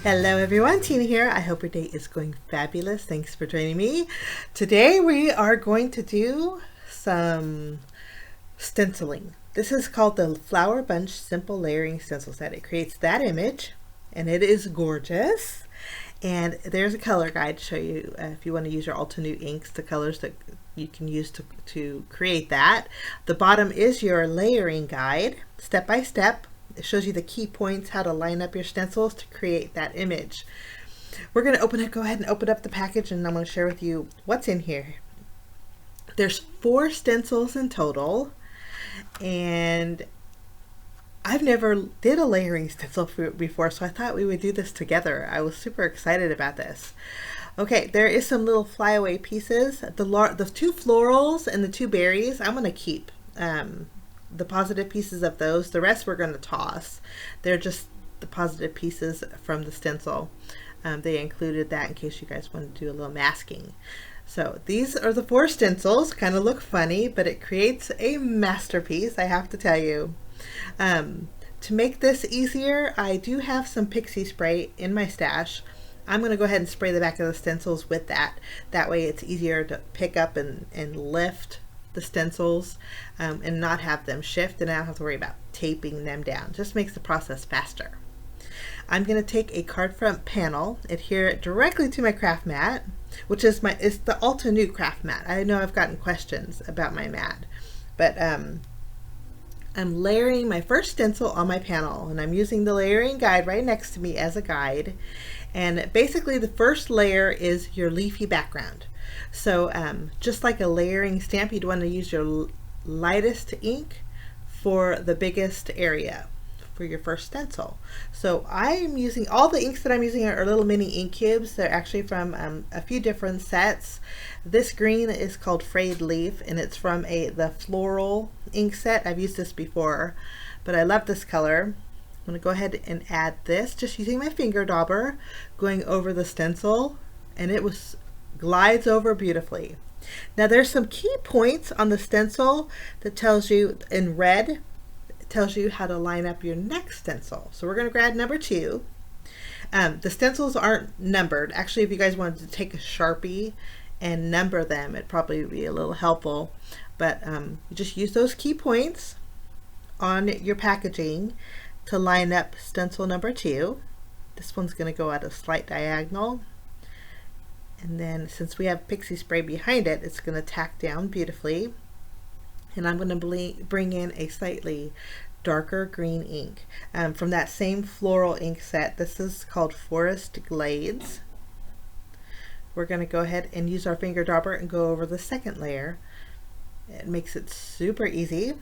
Hello everyone, Tina here. I hope your day is going fabulous. Thanks for joining me. Today we are going to do some stenciling. This is called the Flower Bunch Simple Layering Stencil Set. It creates that image and it is gorgeous. And there's a color guide to show you if you want to use your Altenew inks, the colors that you can use to create that. The bottom is your layering guide, step by step. It shows you the key points, how to line up your stencils to create that image. We're going to go ahead and open up the package, and I'm going to share with you what's in here. There's 4 stencils in total, and I've never did a layering stencil before, so I thought we would do this together. I was super excited about this. Okay, there is some little flyaway pieces. The 2 florals and the 2 berries, I'm going to keep. The positive pieces of those. The rest we're going to toss. They're just the positive pieces from the stencil. They included that in case you guys want to do a little masking. So these are the 4 stencils. Kind of look funny, but it creates a masterpiece, I have to tell you. To make this easier, I do have some pixie spray in my stash. I'm going to go ahead and spray the back of the stencils with that. That way it's easier to pick up and lift the stencils and not have them shift, and I don't have to worry about taping them down. Just makes the process faster. I'm going to take a card front panel, adhere it directly to my craft mat, which is it's the Altenew craft mat. I know I've gotten questions about my mat, but I'm layering my first stencil on my panel, and I'm using the layering guide right next to me as a guide. And basically the first layer is your leafy background. So just like a layering stamp, you'd want to use your lightest ink for the biggest area for your first stencil. So I'm using, all the inks that I'm using are little mini ink cubes. They're actually from a few different sets. This green is called Frayed Leaf, and it's from the floral ink set. I've used this before, but I love this color. I'm going to go ahead and add this, just using my finger dauber, going over the stencil, and it glides over beautifully. Now there's some key points on the stencil that tells you in red, it tells you how to line up your next stencil. So we're going to grab number 2. The stencils aren't numbered. Actually, if you guys wanted to take a Sharpie and number them, it'd probably be a little helpful. But you just use those key points on your packaging to line up stencil number 2. This one's going to go at a slight diagonal. And then since we have pixie spray behind it, it's going to tack down beautifully. And I'm going to bring in a slightly darker green ink from that same floral ink set. This is called Forest Glades. We're going to go ahead and use our finger dauber and go over the second layer. It makes it super easy.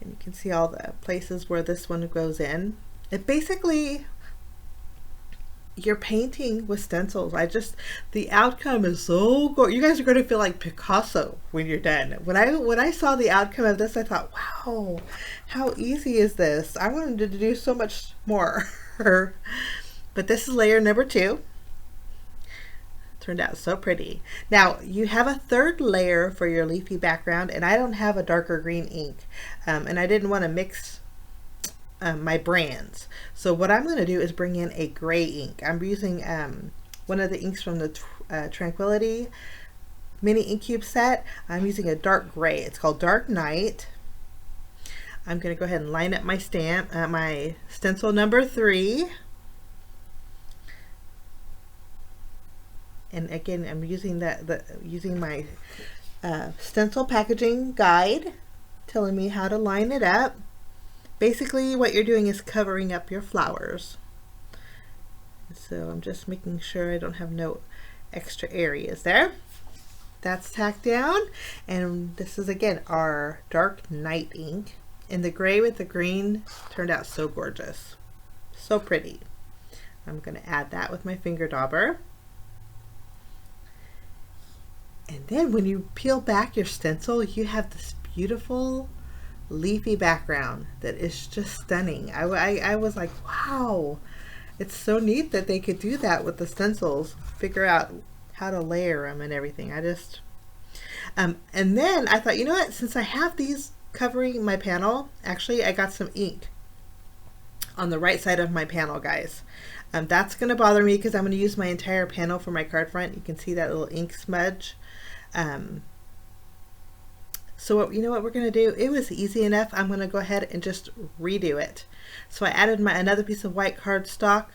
And you can see all the places where this one goes in. It basically, you're painting with stencils. The outcome is so good. You guys are going to feel like Picasso when you're done. When I saw the outcome of this, I thought, wow, how easy is this? I wanted to do so much more. But this is layer number 2. Turned out so pretty. Now you have a third layer for your leafy background, and I don't have a darker green ink, and I didn't want to mix my brands. So what I'm going to do is bring in a gray ink. I'm using one of the inks from the Tranquility mini ink cube set. I'm using a dark gray. It's called Dark Night. I'm going to go ahead and line up my my stencil number 3. And again, I'm using using my stencil packaging guide, telling me how to line it up. Basically, what you're doing is covering up your flowers. So I'm just making sure I don't have no extra areas there. That's tacked down, and this is again our Dark Night ink. And the gray with the green turned out so gorgeous, so pretty. I'm going to add that with my finger dauber. And then when you peel back your stencil, you have this beautiful leafy background that is just stunning. I was like, wow, it's so neat that they could do that with the stencils, figure out how to layer them and everything. And then I thought, you know what, since I have these covering my panel, actually I got some ink on the right side of my panel, guys. That's going to bother me because I'm going to use my entire panel for my card front. You can see that little ink smudge. So you know what we're going to do? It was easy enough. I'm going to go ahead and just redo it. So I added another piece of white cardstock.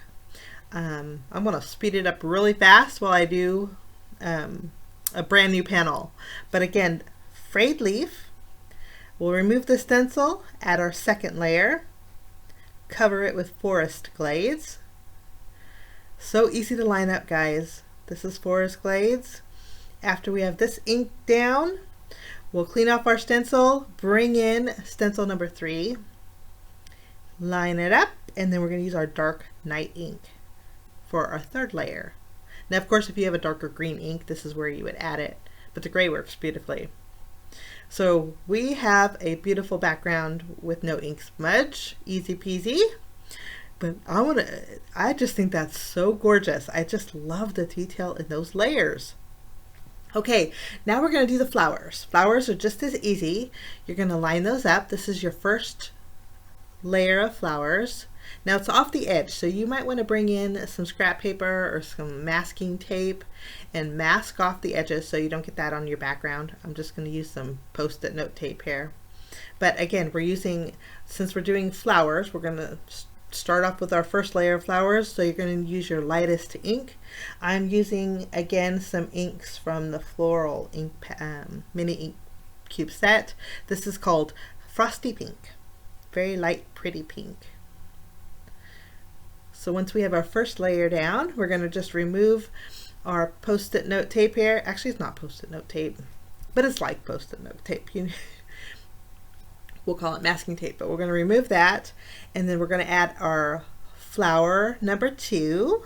I'm going to speed it up really fast while I do a brand new panel. But again, frayed leaf. We'll remove the stencil, add our second layer, cover it with forest glades. So easy to line up, guys. This is forest glades. After we have this ink down, we'll clean off our stencil, bring in stencil number 3, line it up, and then we're going to use our dark night ink for our third layer. Now, of course, if you have a darker green ink, this is where you would add it, but the gray works beautifully. So we have a beautiful background with no ink smudge, easy peasy. But I just think that's so gorgeous. I just love the detail in those layers. Okay, now we're going to do the flowers. Flowers are just as easy. You're going to line those up. This is your first layer of flowers. Now it's off the edge, so you might want to bring in some scrap paper or some masking tape and mask off the edges so you don't get that on your background. I'm just going to use some post-it note tape here. But again, since we're doing flowers, we're going to start off with our first layer of flowers, so you're going to use your lightest ink. I'm using, again, some inks from the Floral ink mini ink cube set. This is called Frosty Pink. Very light, pretty pink. So once we have our first layer down, we're going to just remove our post-it note tape here. Actually, it's not post-it note tape, but it's like post-it note tape. We'll call it masking tape, but we're going to remove that, and then we're going to add our flower number 2.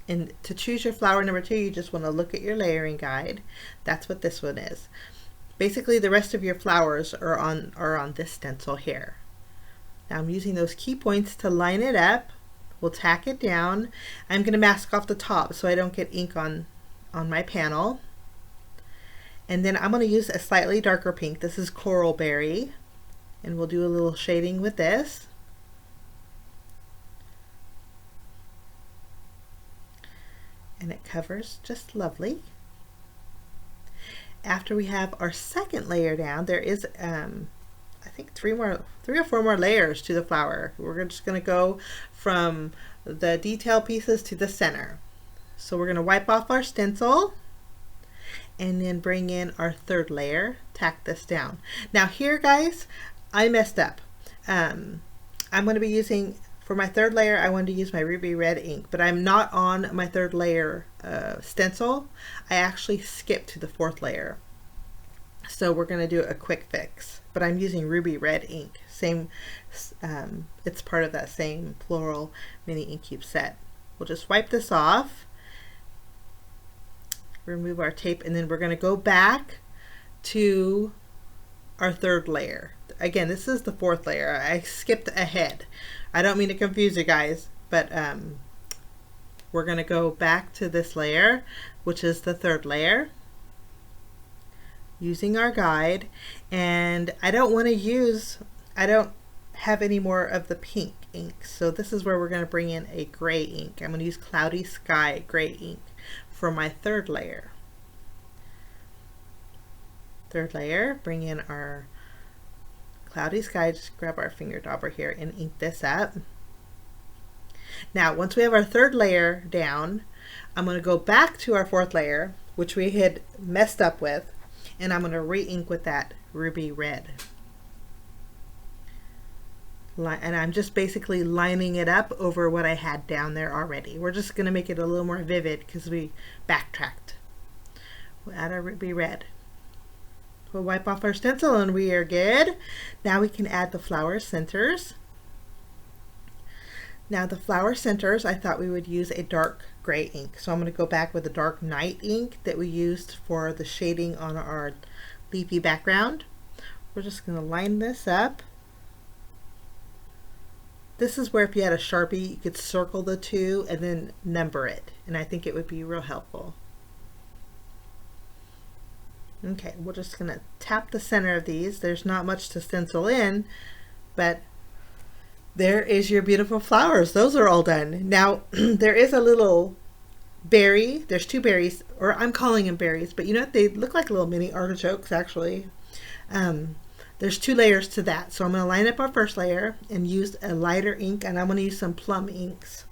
And to choose your flower number 2, you just want to look at your layering guide. That's what this one is. Basically, the rest of your flowers are on this stencil here. Now I'm using those key points to line it up. We'll tack it down. I'm going to mask off the top so I don't get ink on my panel. And then I'm going to use a slightly darker pink. This is Coral Berry. And we'll do a little shading with this. And it covers just lovely. After we have our second layer down, there is I think 3 or 4 more layers to the flower. We're just going to go from the detail pieces to the center. So we're going to wipe off our stencil and then bring in our third layer, tack this down. Now here, guys, I messed up. I'm going to be using, for my third layer, I wanted to use my ruby red ink, but I'm not on my third layer stencil. I actually skipped to the 4th layer. So we're going to do a quick fix, but I'm using ruby red ink. Same, it's part of that same Floral mini ink cube set. We'll just wipe this off, remove our tape, and then we're going to go back to our third layer. Again, this is the 4th layer. I skipped ahead. I don't mean to confuse you guys, but we're going to go back to this layer, which is the 3rd layer, using our guide. And I don't have any more of the pink ink, so this is where we're going to bring in a gray ink. I'm going to use Cloudy Sky gray ink for my 3rd layer. 3rd layer, bring in our Cloudy Sky. Just grab our finger dauber here and ink this up. Now once we have our 3rd layer down, I'm going to go back to our 4th layer, which we had messed up with, and I'm going to re-ink with that ruby red. And I'm just basically lining it up over what I had down there already. We're just going to make it a little more vivid because we backtracked. We'll add our ruby red. We'll wipe off our stencil and we are good. Now we can add the flower centers. Now the flower centers, I thought we would use a dark gray ink. So I'm going to go back with the dark night ink that we used for the shading on our leafy background. We're just going to line this up. This is where if you had a Sharpie, you could circle the 2 and then number it. And I think it would be real helpful. Okay, we're just going to tap the center of these. There's not much to stencil in, but there is your beautiful flowers. Those are all done. Now, there is a little berry. There's two berries, or I'm calling them berries, but you know what? They look like little mini artichokes, actually. There's two layers to that. So I'm going to line up our first layer and use a lighter ink, and I'm going to use some plum inks.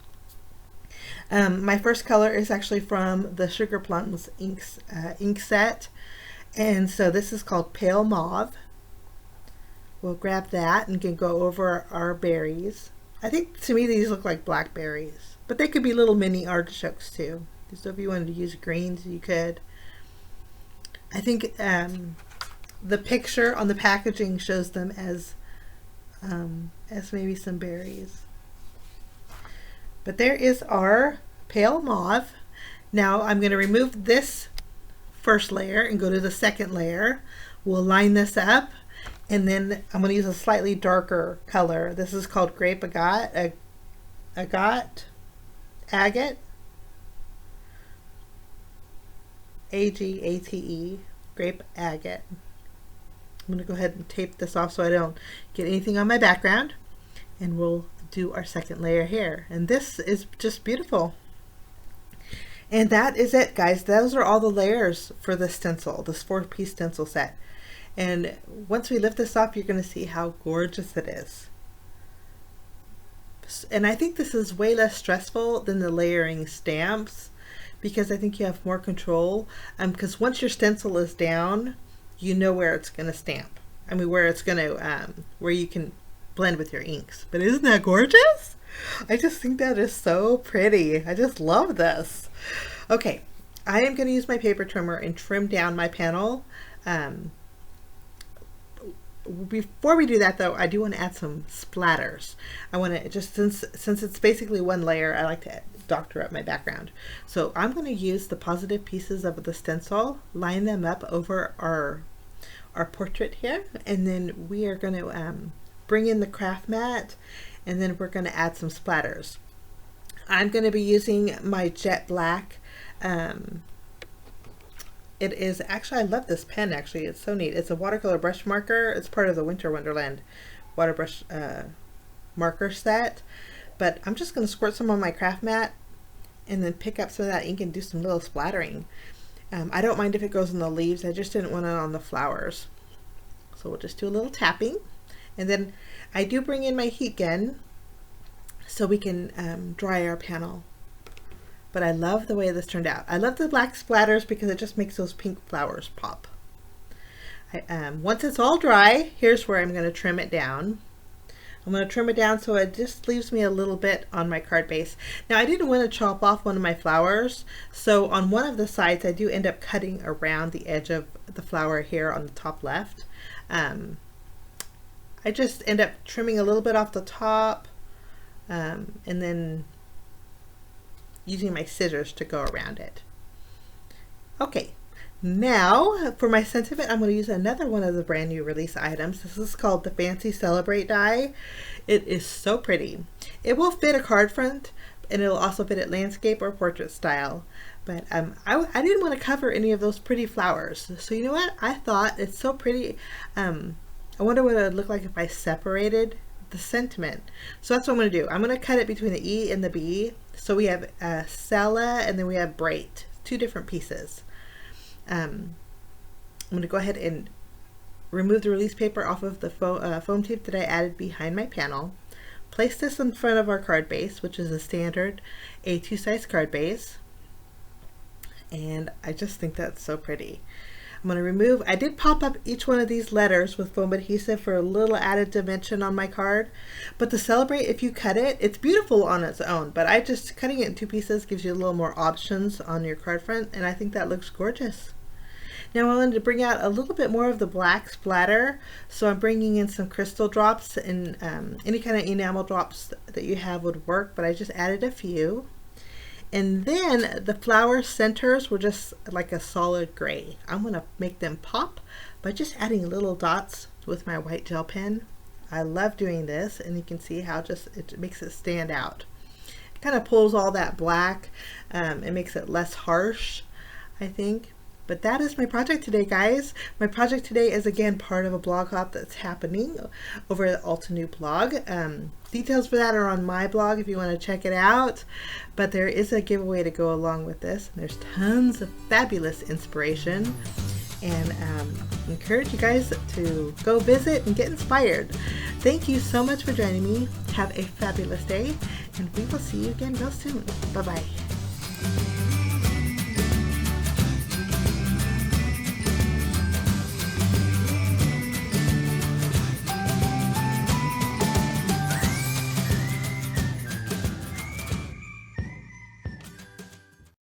My first color is actually from the Sugar Plums ink set. And so this is called Pale Mauve. We'll grab that and can go over our berries. I think to me these look like blackberries, but they could be little mini artichokes too. So if you wanted to use greens, you could. I think the picture on the packaging shows them as maybe some berries. But there is our Pale Mauve. Now I'm going to remove this first layer and go to the second layer. We'll line this up, and then I'm going to use a slightly darker color. This is called Grape Agate. Agate. A-G-A-T-E. Grape Agate. I'm going to go ahead and tape this off so I don't get anything on my background, and we'll do our second layer here. And this is just beautiful. And that is it, guys. Those are all the layers for this stencil, this 4-piece stencil set. And once we lift this up, you're going to see how gorgeous it is. And I think this is way less stressful than the layering stamps, because I think you have more control. Because once your stencil is down, you know where it's going to stamp. I mean, where it's going to, where you can blend with your inks. But isn't that gorgeous? I just think that is so pretty. I just love this. Okay, I am going to use my paper trimmer and trim down my panel. Before we do that though, I do want to add some splatters. I want to just, since it's basically one layer, I like to doctor up my background. So I'm going to use the positive pieces of the stencil, line them up over our portrait here, and then we are going to bring in the craft mat, and then we're going to add some splatters. I'm going to be using my jet black. It is actually, I love this pen actually, it's so neat. It's a watercolor brush marker. It's part of the Winter Wonderland water brush marker set. But I'm just going to squirt some on my craft mat and then pick up some of that ink and do some little splattering. I don't mind if it goes on the leaves, I just didn't want it on the flowers. So we'll just do a little tapping. And then I do bring in my heat gun so we can dry our panel. But I love the way this turned out. I love the black splatters because it just makes those pink flowers pop. Once it's all dry, here's where I'm going to trim it down. I'm going to trim it down so it just leaves me a little bit on my card base. Now I didn't want to chop off one of my flowers, so on one of the sides I do end up cutting around the edge of the flower here on the top left. I just end up trimming a little bit off the top and then using my scissors to go around it. Okay, now for my sentiment, I'm going to use another one of the brand new release items. This is called the Fancy Celebrate die. It is so pretty. It will fit a card front, and it'll also fit it landscape or portrait style. But I didn't want to cover any of those pretty flowers. So you know what? I thought it's so pretty. I wonder what it would look like if I separated the sentiment. So that's what I'm going to do. I'm going to cut it between the E and the B. So we have Sella and then we have Bright, two different pieces. I'm going to go ahead and remove the release paper off of the foam tape that I added behind my panel. Place this in front of our card base, which is a standard A2 size card base. And I just think that's so pretty. I'm going to remove, I did pop up each one of these letters with foam adhesive for a little added dimension on my card. But the Celebrate, if you cut it, it's beautiful on its own, but I just, cutting it in two pieces gives you a little more options on your card front, and I think that looks gorgeous. Now I wanted to bring out a little bit more of the black splatter, so I'm bringing in some crystal drops, and any kind of enamel drops that you have would work, but I just added a few. And then the flower centers were just like a solid gray. I'm going to make them pop by just adding little dots with my white gel pen. I love doing this, and you can see how just it makes it stand out. It kind of pulls all that black. It makes it less harsh, I think. But that is my project today, guys. My project today is again part of a blog hop that's happening over at Altenew blog. Details for that are on my blog if you want to check it out. But there is a giveaway to go along with this. There's tons of fabulous inspiration, and encourage you guys to go visit and get inspired. Thank you so much for joining me. Have a fabulous day, and we will see you again real soon. Bye-bye.